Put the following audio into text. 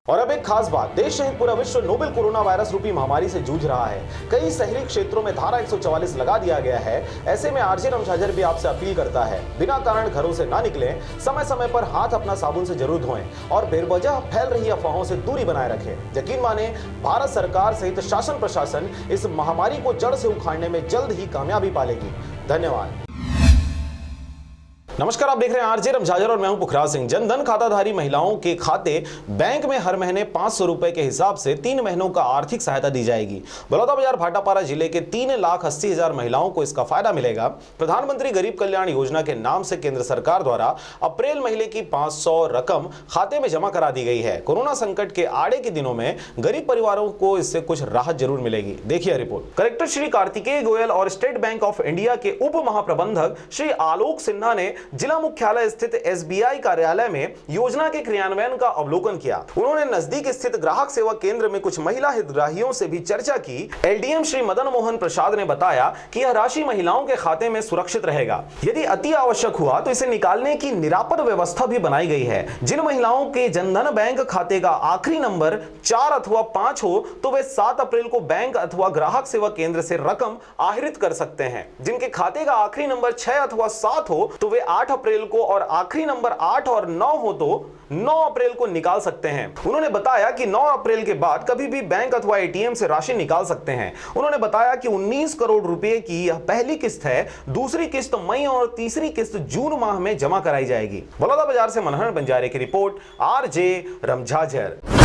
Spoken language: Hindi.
और अब एक खास बात, देश सहित पूरा विश्व नोवेल कोरोना वायरस रूपी महामारी से जूझ रहा है। कई शहरी क्षेत्रों में धारा 144 लगा दिया गया है। ऐसे में आरजे रमझाझर भी आपसे अपील करता है, बिना कारण घरों से ना निकलें, समय समय पर हाथ अपना साबुन से जरूर धोएं और बेवजह फैल रही अफवाहों से दूरी बनाए रखें। यकीन माने, भारत सरकार सहित शासन प्रशासन इस महामारी को जड़ से उखाड़ने में जल्द ही कामयाबी पालेगी। धन्यवाद। नमस्कार, आप देख रहे हैं आरजे रमझाझर और मैं हूं पुखराज सिंह। जनधन खाताधारी महिलाओं के खाते बैंक में हर महीने 500 रुपए के हिसाब से 3 महीनों का आर्थिक सहायता दी जाएगी। बलौदाबाजार भाटापारा जिले के 3,80,000 महिलाओं को इसका फायदा मिलेगा। प्रधानमंत्री गरीब कल्याण योजना के नाम से केंद्र सरकार द्वारा अप्रैल महीने की 500 रकम खाते में जमा करा दी गई है। कोरोना संकट के आड़े के दिनों में गरीब परिवारों को इससे कुछ राहत जरूर मिलेगी। देखिए रिपोर्ट। कलेक्टर श्री कार्तिकेय गोयल और स्टेट बैंक ऑफ इंडिया के उप महाप्रबंधक श्री आलोक सिन्हा ने जिला मुख्यालय स्थित एसबीआई कार्यालय में योजना के क्रियान्वयन का अवलोकन किया। उन्होंने नजदीक स्थित ग्राहक सेवा केंद्र में कुछ महिला हितग्राहियों से भी चर्चा की। एलडीएम श्री मदन मोहन प्रसाद ने बताया कि यह राशि महिलाओं के खाते में सुरक्षित रहेगा। यदि अति आवश्यक हुआ तो इसे निकालने की निरापद व्यवस्था भी बनाई गई है। जिन महिलाओं के जनधन बैंक खाते का आखिरी नंबर 4 अथवा 5 हो तो वे 7 अप्रैल को बैंक अथवा ग्राहक सेवा केंद्र से रकम आहरित कर सकते हैं। जिनके खाते का आखिरी नंबर 6 अथवा 7 हो तो वे 8 अप्रैल को और आखिरी नंबर 8 और 9 हो तो 9 अप्रैल को निकाल सकते हैं। उन्होंने बताया कि 9 अप्रैल के बाद कभी भी बैंक अथवा एटीएम से राशि निकाल सकते हैं। उन्होंने बताया कि 19 करोड़ रुपए की यह पहली किस्त है। दूसरी किस्त मई और तीसरी किस्त जून माह में जमा कराई जाएगी। बलौदाबाजार से मनोहर बंजारे की रिपोर्ट, आरजे रमझाझर।